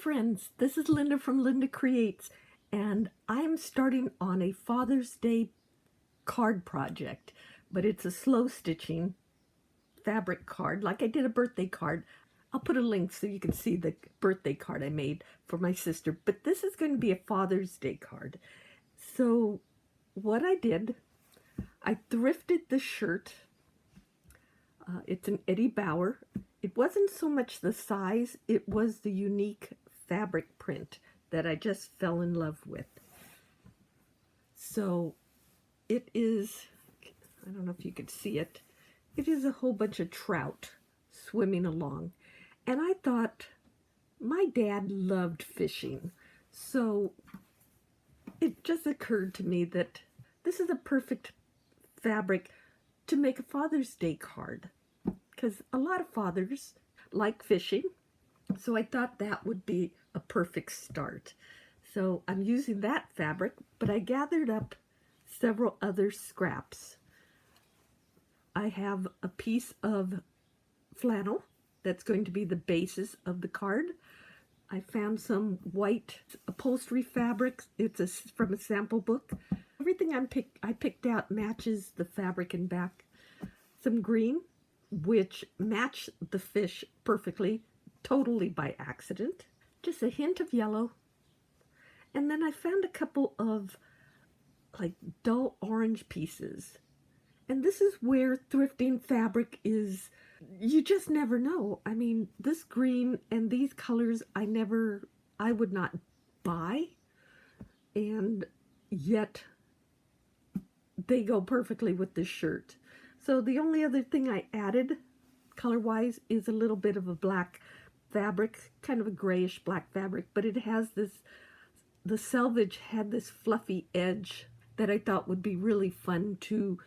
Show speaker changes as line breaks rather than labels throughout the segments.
friends, this is Linda from LyndaCreates, and I'm starting on a Father's Day card project, but it's a slow stitching fabric card, like I did a birthday card. I'll put a link so you can see the birthday card I made for my sister, but this is going to be a Father's Day card. So what I did, I thrifted the shirt. It's an Eddie Bauer. It wasn't so much the size, it was the unique fabric print that I just fell in love with. So it is, I don't know if you could see it, it is a whole bunch of trout swimming along. And I thought, my dad loved fishing, so it just occurred to me that this is a perfect fabric to make a Father's Day card, because a lot of fathers like fishing, so I thought that would be a perfect start. So I'm using that fabric, but I gathered up several other scraps. I have a piece of flannel that's going to be the basis of the card. I found some white upholstery fabric. It's from a sample book. Everything I picked out matches the fabric in back. Some green, which match the fish perfectly, totally by accident. Just a hint of yellow. And then I found a couple of like dull orange pieces. And this is where thrifting fabric is, you just never know. I mean, this green and these colors I would not buy, and yet they go perfectly with this shirt. So the only other thing I added color-wise is a little bit of a black fabric, kind of a grayish black fabric, but it has this, the selvage had this fluffy edge that I thought would be really fun to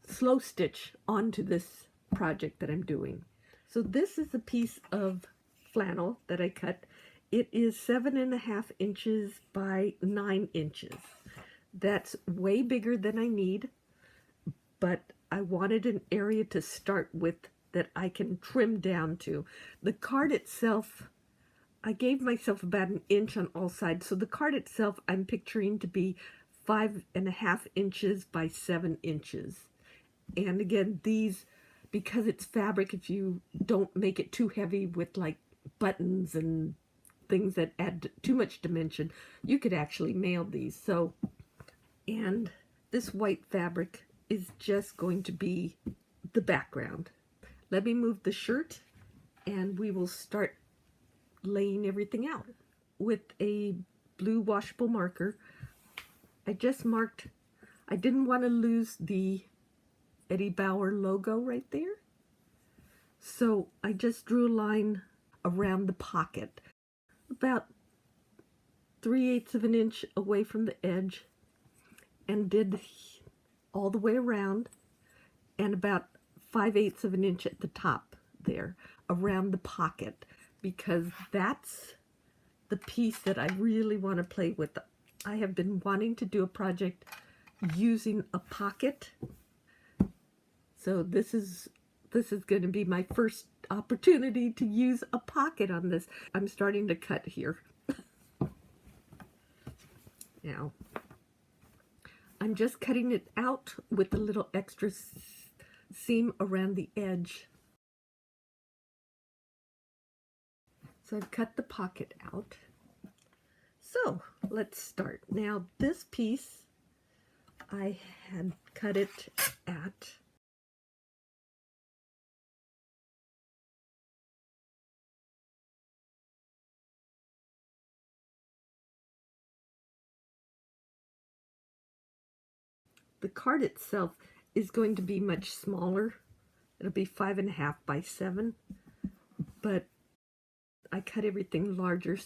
slow stitch onto this project that I'm doing. So this is a piece of flannel that I cut. It is 7.5 inches by 9 inches. That's way bigger than I need, but I wanted an area to start with that I can trim down to. The card itself, I gave myself about an inch on all sides, so the card itself I'm picturing to be 5.5 inches by 7 inches. And again, these, because it's fabric, if you don't make it too heavy with like buttons and things that add too much dimension, you could actually mail these. So, and this white fabric is just going to be the background. Let me move the shirt and we will start laying everything out. With a blue washable marker, I just marked, I didn't want to lose the Eddie Bauer logo right there. So I just drew a line around the pocket, about 3/8 of an inch away from the edge, and did all the way around, and about 5/8 of an inch at the top there around the pocket, because that's the piece that I really want to play with. I have been wanting to do a project using a pocket, so this is going to be my first opportunity to use a pocket on this. I'm starting to cut here. Now, I'm just cutting it out with a little extra seam around the edge. So I've cut the pocket out. So let's start. Now this piece, I had cut it at the card itself is going to be much smaller. It'll be 5.5 by 7, but I cut everything larger.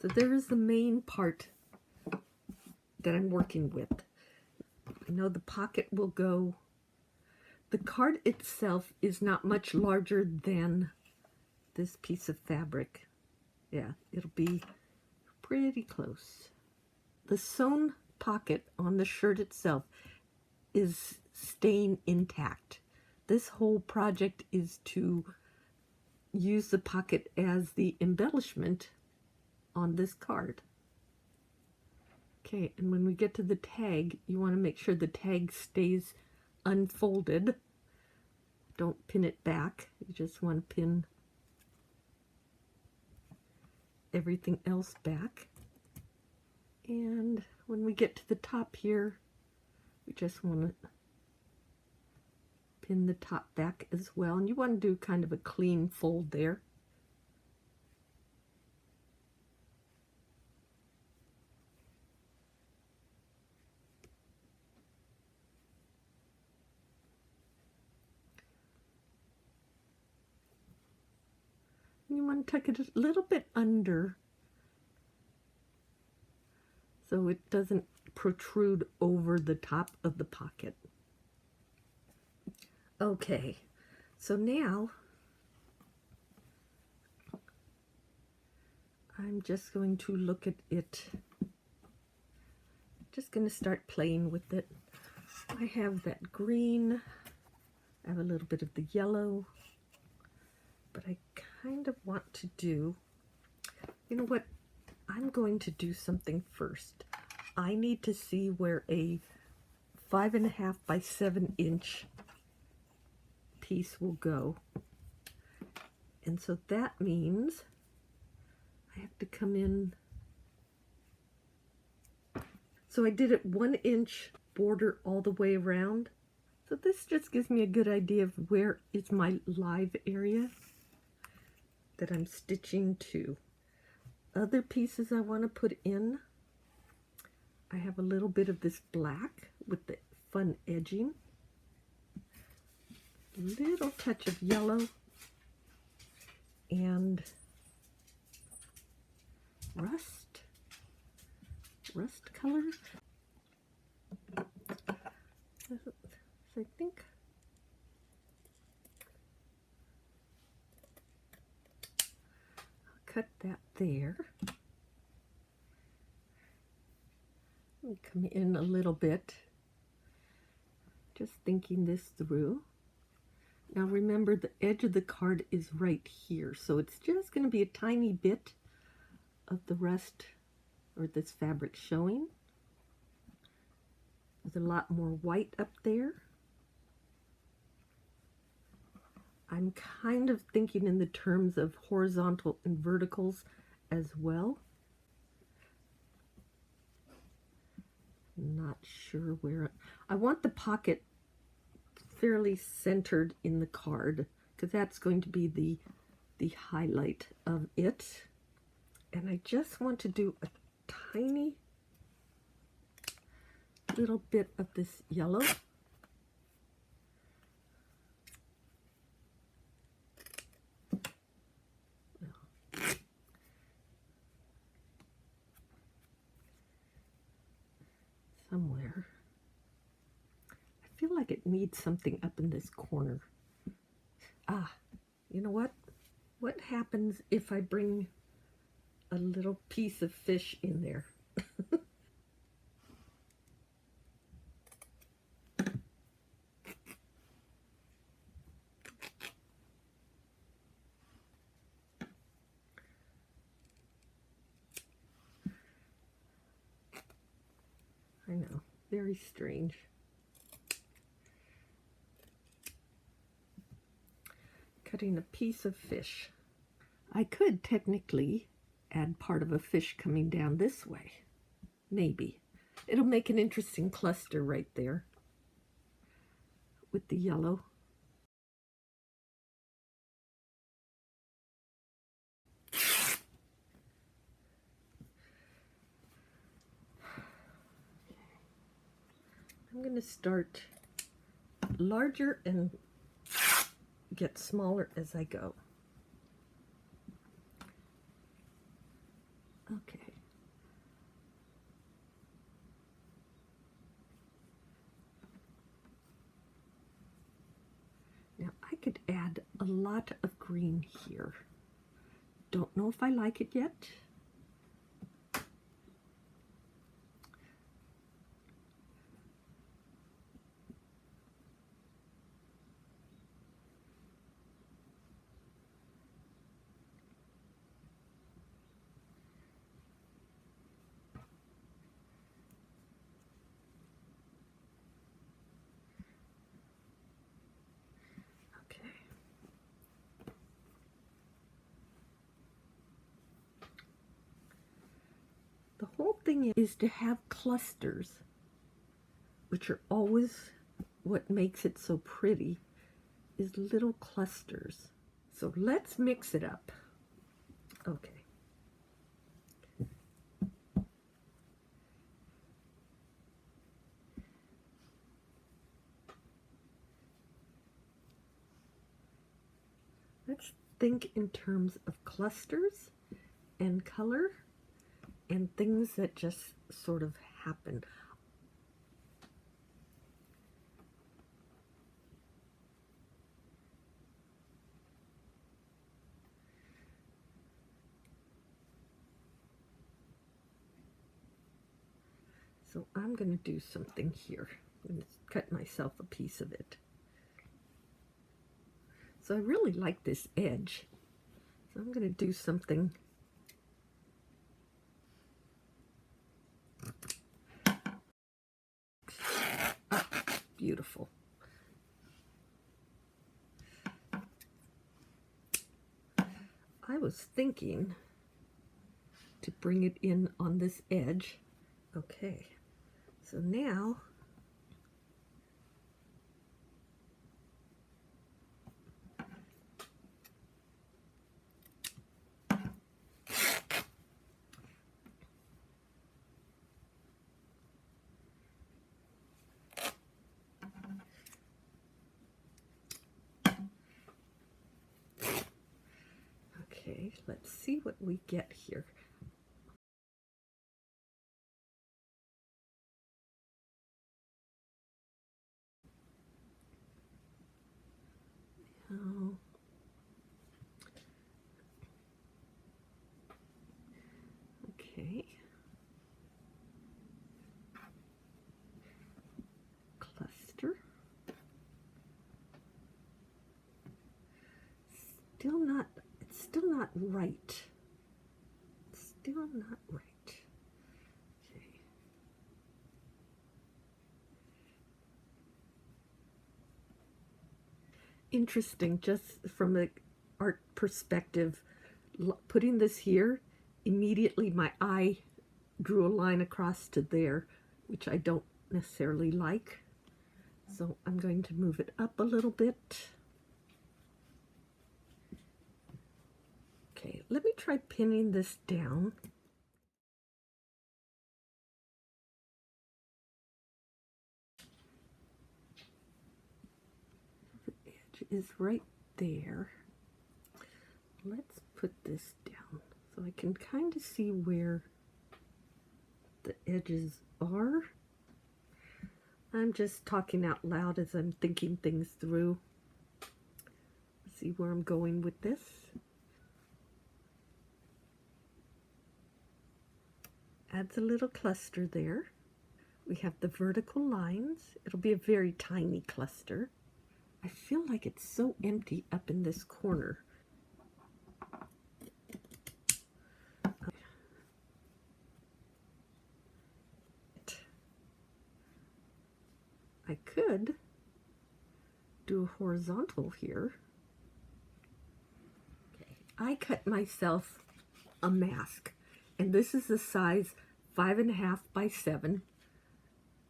So there is the main part that I'm working with. I know the pocket will go, the card itself is not much larger than this piece of fabric. Yeah, it'll be pretty close. The sewn pocket on the shirt itself is staying intact. This whole project is to use the pocket as the embellishment on this card. Okay, and when we get to the tag, you want to make sure the tag stays unfolded. Don't pin it back. You just want to pin everything else back. And when we get to the top here, we just want to pin the top back as well. And you want to do kind of a clean fold there. You want to tuck it a little bit under so it doesn't protrude over the top of the pocket. Okay, so now I'm just going to look at it. Just going to start playing with it. I have that green, I have a little bit of the yellow, but I kind of want to do, you know what, I'm going to do something first. I need to see where a 5.5 by 7 inch piece will go. And so that means I have to come in. So I did it 1 inch border all the way around. So this just gives me a good idea of where is my live area that I'm stitching to. Other pieces I want to put in, I have a little bit of this black with the fun edging, little touch of yellow, and rust color. So I think I'll cut that there. Let me come in a little bit, just thinking this through. Now remember, the edge of the card is right here, so it's just going to be a tiny bit of the rest or this fabric showing. There's a lot more white up there. I'm kind of thinking in the terms of horizontal and verticals as well. Not sure where. I want the pocket fairly centered in the card because that's going to be the highlight of it. And I just want to do a tiny little bit of this yellow. Somewhere. I feel like it needs something up in this corner. Ah, you know what? What happens if I bring a little piece of fish in there? I know, very strange. Cutting a piece of fish. I could technically add part of a fish coming down this way. Maybe. It'll make an interesting cluster right there with the yellow. I'm going to start larger and get smaller as I go. Okay. Now I could add a lot of green here. Don't know if I like it yet. whole thing is to have clusters, which are always what makes it so pretty, is little clusters. So let's mix it up. Okay. Let's think in terms of clusters and color and things that just sort of happen. So I'm going to do something here. I'm going to cut myself a piece of it. So I really like this edge. So I'm going to do something. Ah, beautiful. I was thinking to bring it in on this edge. Okay, so now okay, let's see what we get here. Oh. Okay. Cluster. It's still not right. Still not right. Okay. Interesting, just from an art perspective, putting this here, immediately my eye drew a line across to there, which I don't necessarily like. So I'm going to move it up a little bit. Okay, let me try pinning this down. The edge is right there. Let's put this down so I can kind of see where the edges are. I'm just talking out loud as I'm thinking things through. See where I'm going with this. Adds a little cluster there. We have the vertical lines. It'll be a very tiny cluster. I feel like it's so empty up in this corner. I could do a horizontal here. Okay. I cut myself a mask, and this is the size 5.5 by 7,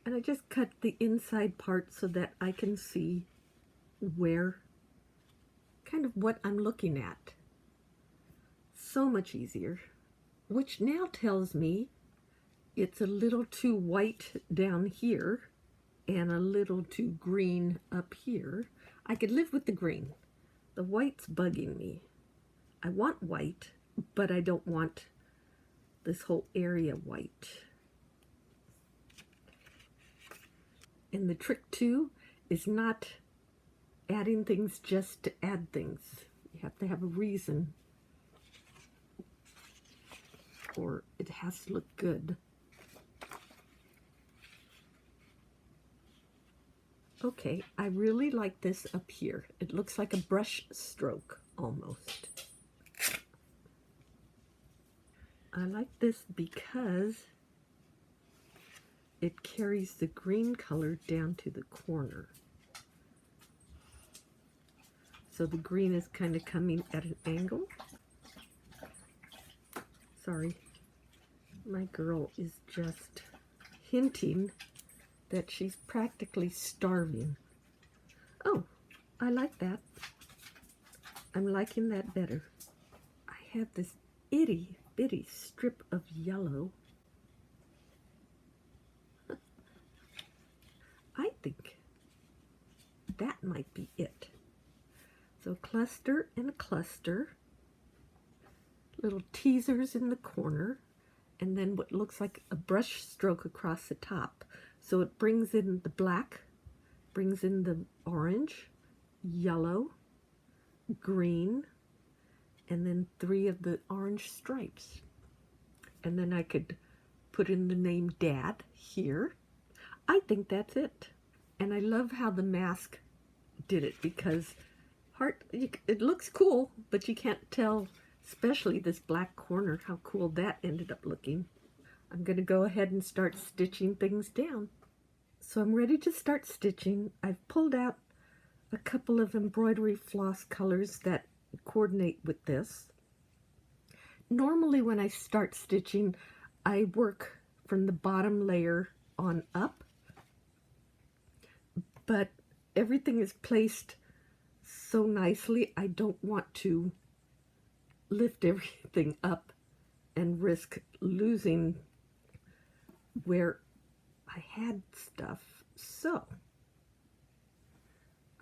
and I just cut the inside part so that I can see where, kind of what I'm looking at. So much easier, which now tells me it's a little too white down here and a little too green up here. I could live with the green. The white's bugging me. I want white, but I don't want this whole area white. And the trick too is not adding things just to add things. You have to have a reason, or it has to look good. Okay, I really like this up here. It looks like a brush stroke almost. I like this because it carries the green color down to the corner. So the green is kind of coming at an angle. Sorry, My girl is just hinting that she's practically starving. Oh, I like that. I'm liking that better. I have this itty bitty strip of yellow. I think that might be it. So cluster and cluster, little teasers in the corner, and then what looks like a brush stroke across the top. So it brings in the black, brings in the orange, yellow, green, and then 3 of the orange stripes. And then I could put in the name Dad here. I think that's it. And I love how the mask did it, because it looks cool, but you can't tell, especially this black corner, how cool that ended up looking. I'm going to go ahead and start stitching things down. So I'm ready to start stitching. I've pulled out a couple of embroidery floss colors that coordinate with this. Normally when I start stitching, I work from the bottom layer on up, but everything is placed so nicely, I don't want to lift everything up and risk losing where I had stuff. So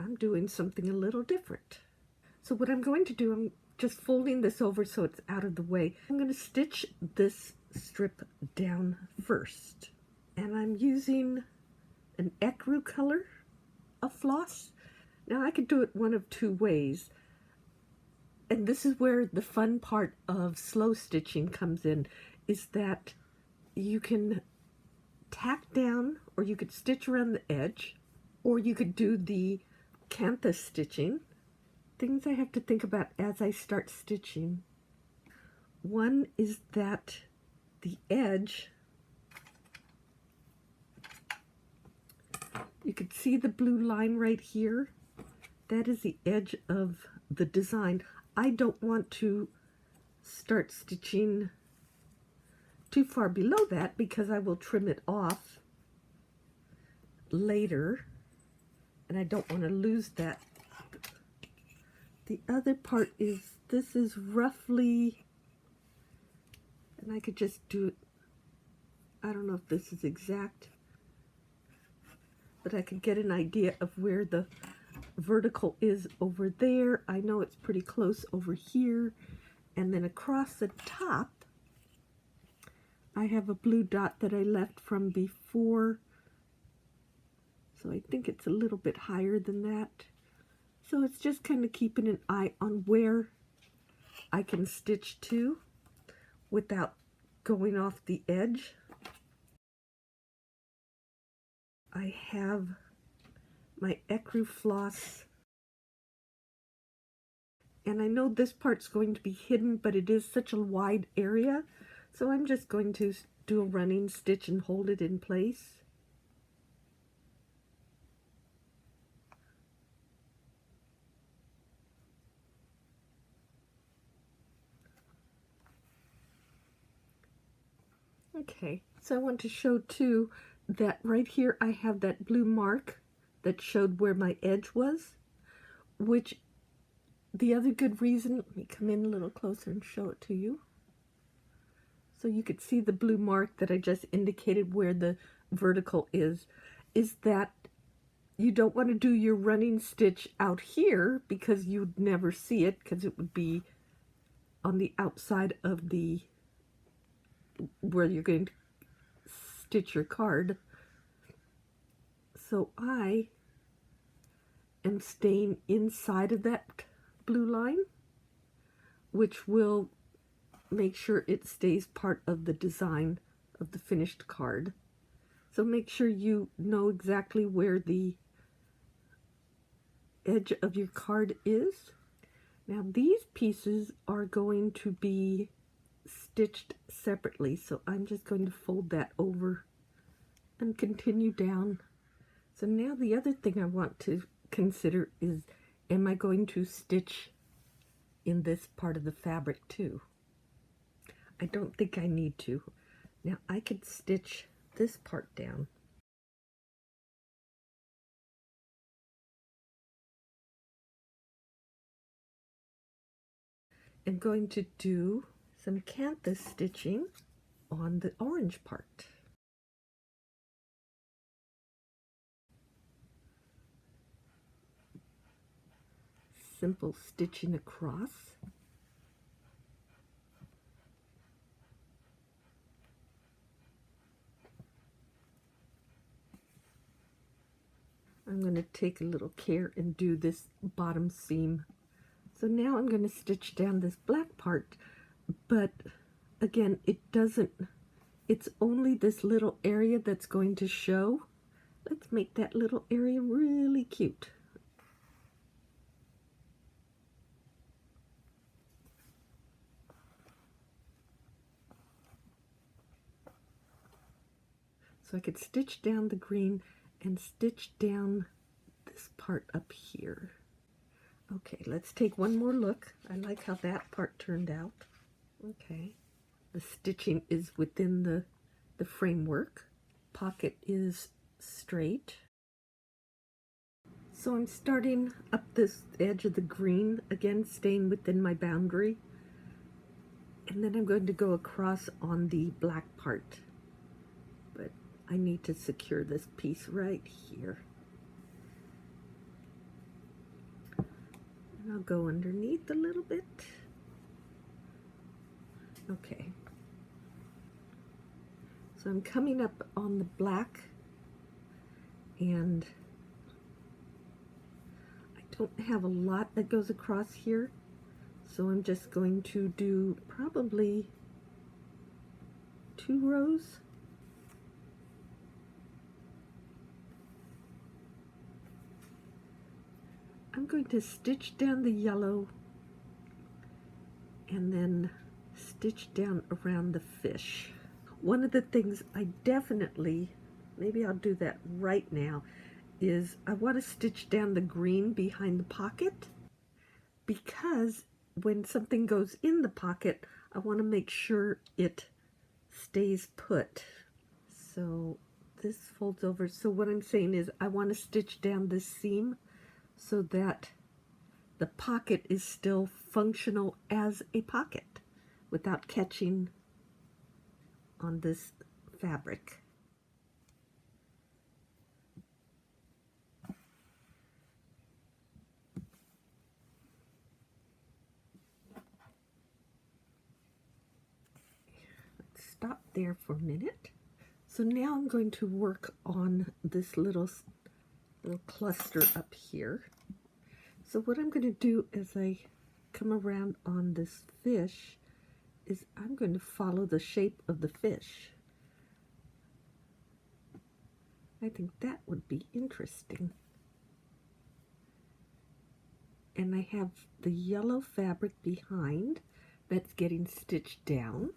I'm doing something a little different. So what I'm going to do, I'm just folding this over so it's out of the way. I'm going to stitch this strip down first. And I'm using an ecru color of floss. Now I could do it one of 2 ways. And this is where the fun part of slow stitching comes in, is that you can tack down, or you could stitch around the edge, or you could do the canthus stitching. Things I have to think about as I start stitching. One is that the edge, you could see the blue line right here. That is the edge of the design. I don't want to start stitching too far below that, because I will trim it off later, and I don't want to lose that. The other part is, this is roughly, and I could just do it, I don't know if this is exact, but I could get an idea of where the vertical is over there. I know it's pretty close over here. And then across the top, I have a blue dot that I left from before. So I think it's a little bit higher than that. So it's just kind of keeping an eye on where I can stitch to without going off the edge. I have my ecru floss, and I know this part's going to be hidden, but it is such a wide area, so I'm just going to do a running stitch and hold it in place. Okay, so I want to show too that right here I have that blue mark that showed where my edge was, which the other good reason, let me come in a little closer and show it to you. So you could see the blue mark that I just indicated where the vertical is that you don't want to do your running stitch out here, because you'd never see it, because it would be on the outside of the, where you're going to stitch your card. So I am staying inside of that blue line, which will make sure it stays part of the design of the finished card. So make sure you know exactly where the edge of your card is. Now these pieces are going to be stitched separately, so I'm just going to fold that over and continue down. So now the other thing I want to consider is, am I going to stitch in this part of the fabric too? I don't think I need to. Now I could stitch this part down. I'm going to do some canthus stitching on the orange part. Simple stitching across. I'm going to take a little care and do this bottom seam. So now I'm going to stitch down this black part, but again, it's only this little area that's going to show. Let's make that little area really cute. So I could stitch down the green and stitch down this part up here. Okay, let's take one more look. I like how that part turned out. Okay, the stitching is within the framework. Pocket is straight. So I'm starting up this edge of the green, again staying within my boundary. And then I'm going to go across on the black part. But I need to secure this piece right here. And I'll go underneath a little bit. Okay. So I'm coming up on the black, and I don't have a lot that goes across here, so I'm just going to do probably 2 rows. I'm going to stitch down the yellow and then stitch down around the fish. One of the things I definitely, maybe I'll do that right now, is I want to stitch down the green behind the pocket, because when something goes in the pocket, I want to make sure it stays put. So this folds over. So what I'm saying is I want to stitch down this seam so that the pocket is still functional as a pocket without catching on this fabric. Let's stop there for a minute. So now I'm going to work on this little cluster up here. So what I'm going to do as I come around on this fish is I'm going to follow the shape of the fish. I think that would be interesting. And I have the yellow fabric behind that's getting stitched down.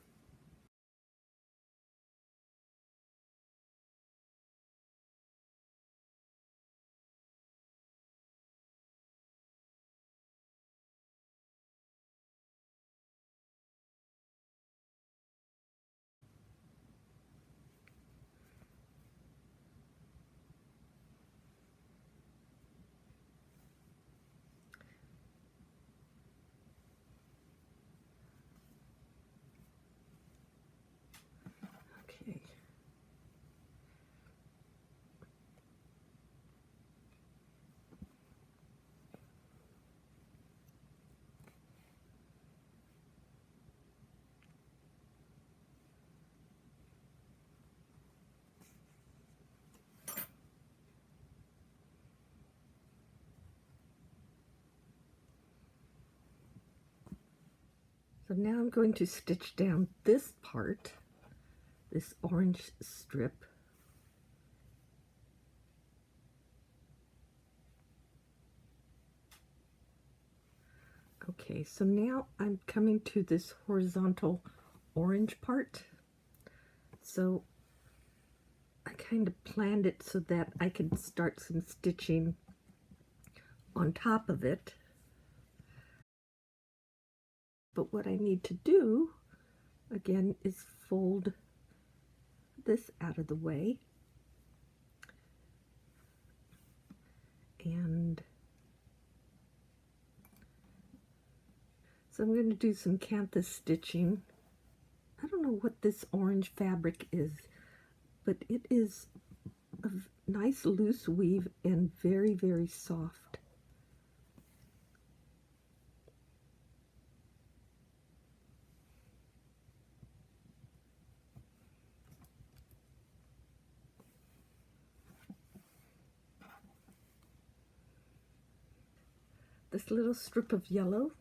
Okay. So now I'm going to stitch down this part, this orange strip. Okay, so now I'm coming to this horizontal orange part. So I kind of planned it so that I could start some stitching on top of it. But what I need to do, again, is fold this out of the way. And so I'm going to do some canvas stitching. I don't know what this orange fabric is, but it is a nice loose weave and very, very soft. This little strip of yellow,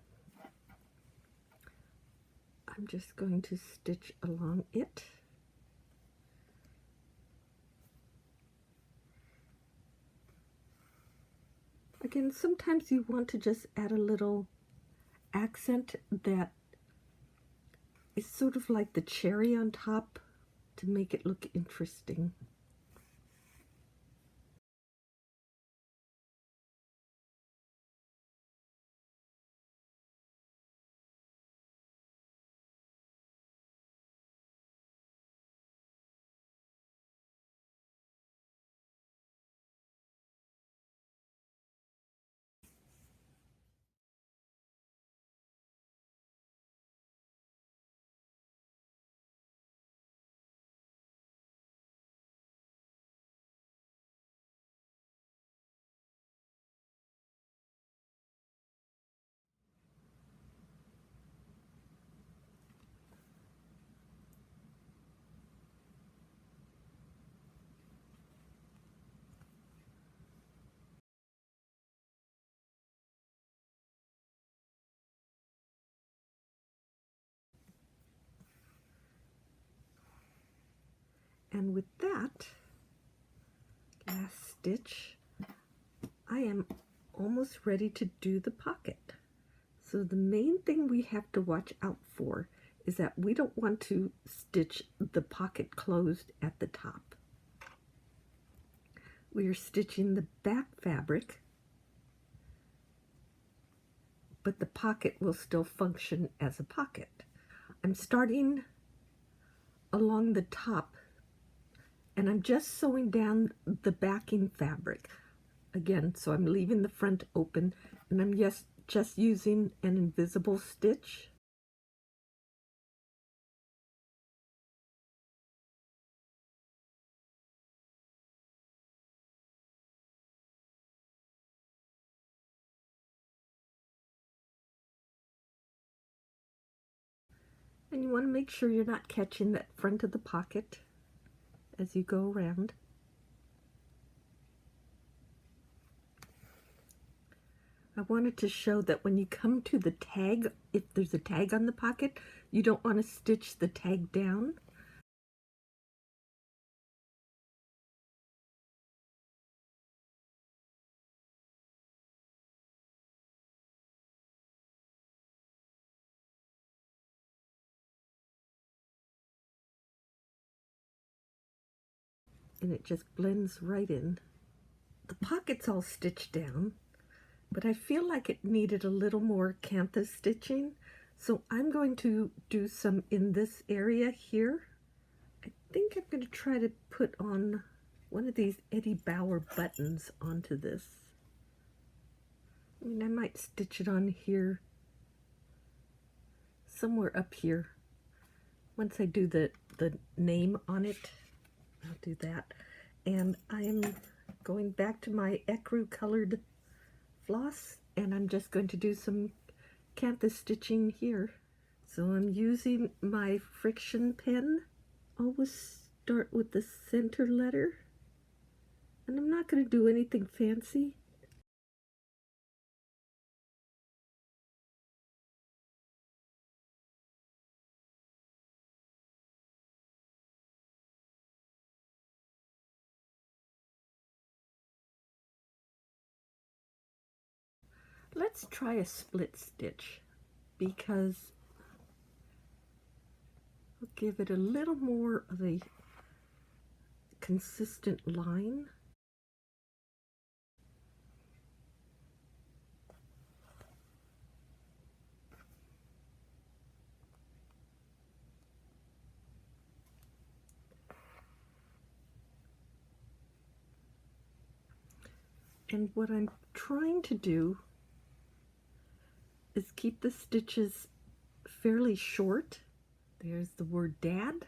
I'm just going to stitch along it. Again, sometimes you want to just add a little accent that is sort of like the cherry on top to make it look interesting. And with that last stitch, I am almost ready to do the pocket. So the main thing we have to watch out for is that we don't want to stitch the pocket closed at the top. We are stitching the back fabric, but the pocket will still function as a pocket. I'm starting along the top and I'm just sewing down the backing fabric. Again, so I'm leaving the front open and I'm just using an invisible stitch. And you want to make sure you're not catching that front of the pocket as you go around. I wanted to show that when you come to the tag, if there's a tag on the pocket, you don't want to stitch the tag down. And it just blends right in. The pocket's all stitched down, but I feel like it needed a little more canvas stitching, so I'm going to do some in this area here. I think I'm going to try to put on one of these Eddie Bauer buttons onto this. I mean, I might stitch it on here, somewhere up here. Once I do the name on it, I'll do that. And I'm going back to my ecru colored floss, and I'm just going to do some canvas stitching here. So I'm using my friction pen. Always start with the center letter, and I'm not going to do anything fancy. Let's try a split stitch because I'll give it a little more of a consistent line. And what I'm trying to do is keep the stitches fairly short. There's the word Dad.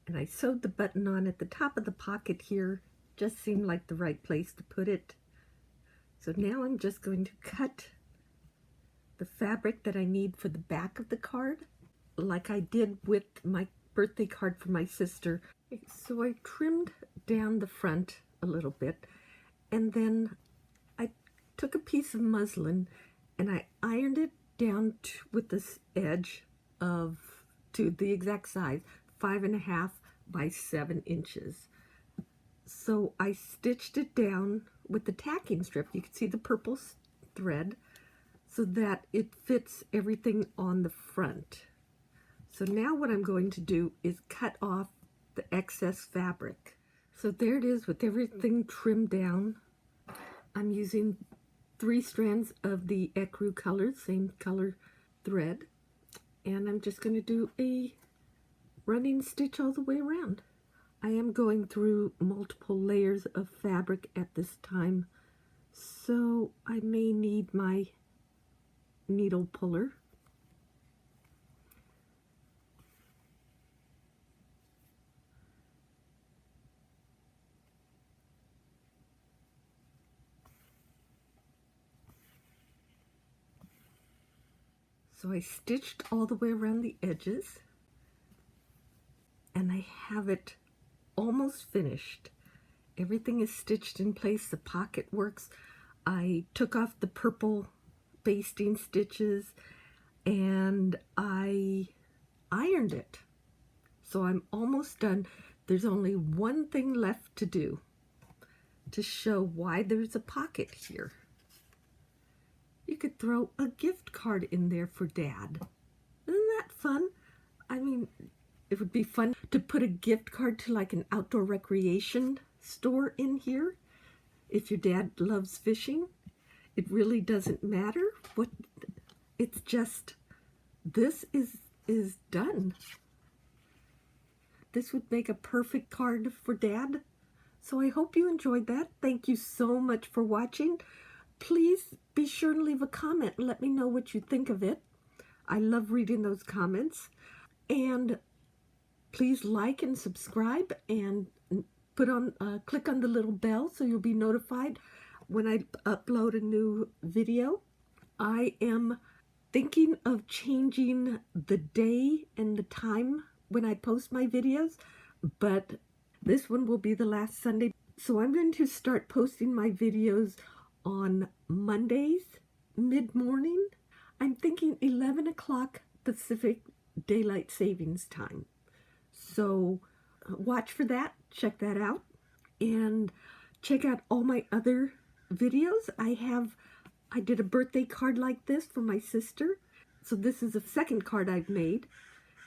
And I sewed the button on at the top of the pocket here. Just seemed like the right place to put it. So now I'm just going to cut the fabric that I need for the back of the card, like I did with my birthday card for my sister. So I trimmed down the front a little bit, and then I took a piece of muslin and I ironed it down with this edge to the exact size, 5.5 by 7 inches. So I stitched it down with the tacking strip. You can see the purple thread, so that it fits everything on the front. So now what I'm going to do is cut off the excess fabric. So there it is with everything trimmed down. I'm using 3 strands of the ecru color, same color thread, and I'm just going to do a running stitch all the way around. I am going through multiple layers of fabric at this time, so I may need my needle puller. So I stitched all the way around the edges, and I have it almost finished. Everything is stitched in place. The pocket works. I took off the purple basting stitches and I ironed it. So I'm almost done. There's only one thing left to do to show why there's a pocket here. You could throw a gift card in there for Dad. Isn't that fun? I mean, it would be fun to put a gift card to like an outdoor recreation store in here. If your dad loves fishing, it really doesn't matter what, it's just, this is done. This would make a perfect card for Dad. So I hope you enjoyed that. Thank you so much for watching. Please be sure to leave a comment and let me know what you think of it. I love reading those comments. And please like and subscribe and click on the little bell so you'll be notified when I upload a new video. I am thinking of changing the day and the time when I post my videos, but this one will be the last Sunday. So I'm going to start posting my videos on Mondays, mid-morning. I'm thinking 11 o'clock Pacific Daylight Savings Time. So watch for that, check that out, and check out all my other videos. I did a birthday card like this for my sister. So this is the second card I've made.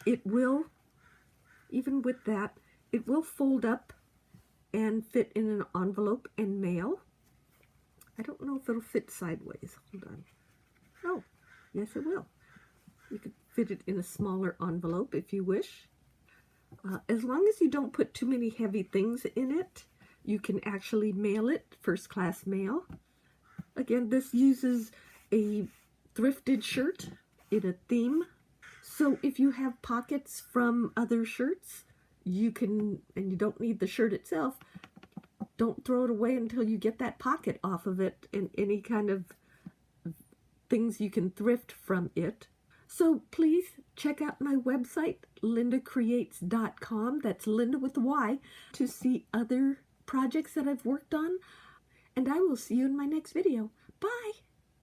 It will, even with that, it will fold up and fit in an envelope and mail. I don't know if it'll fit sideways. Hold on. Oh, yes it will. You could fit it in a smaller envelope if you wish. As long as you don't put too many heavy things in it, you can actually mail it, first class mail. Again, this uses a thrifted shirt in a theme. So if you have pockets from other shirts, you can, and you don't need the shirt itself, don't throw it away until you get that pocket off of it and any kind of things you can thrift from it. So please check out my website, LyndaCreates.com. That's Linda with a Y, to see other projects that I've worked on. And I will see you in my next video. Bye!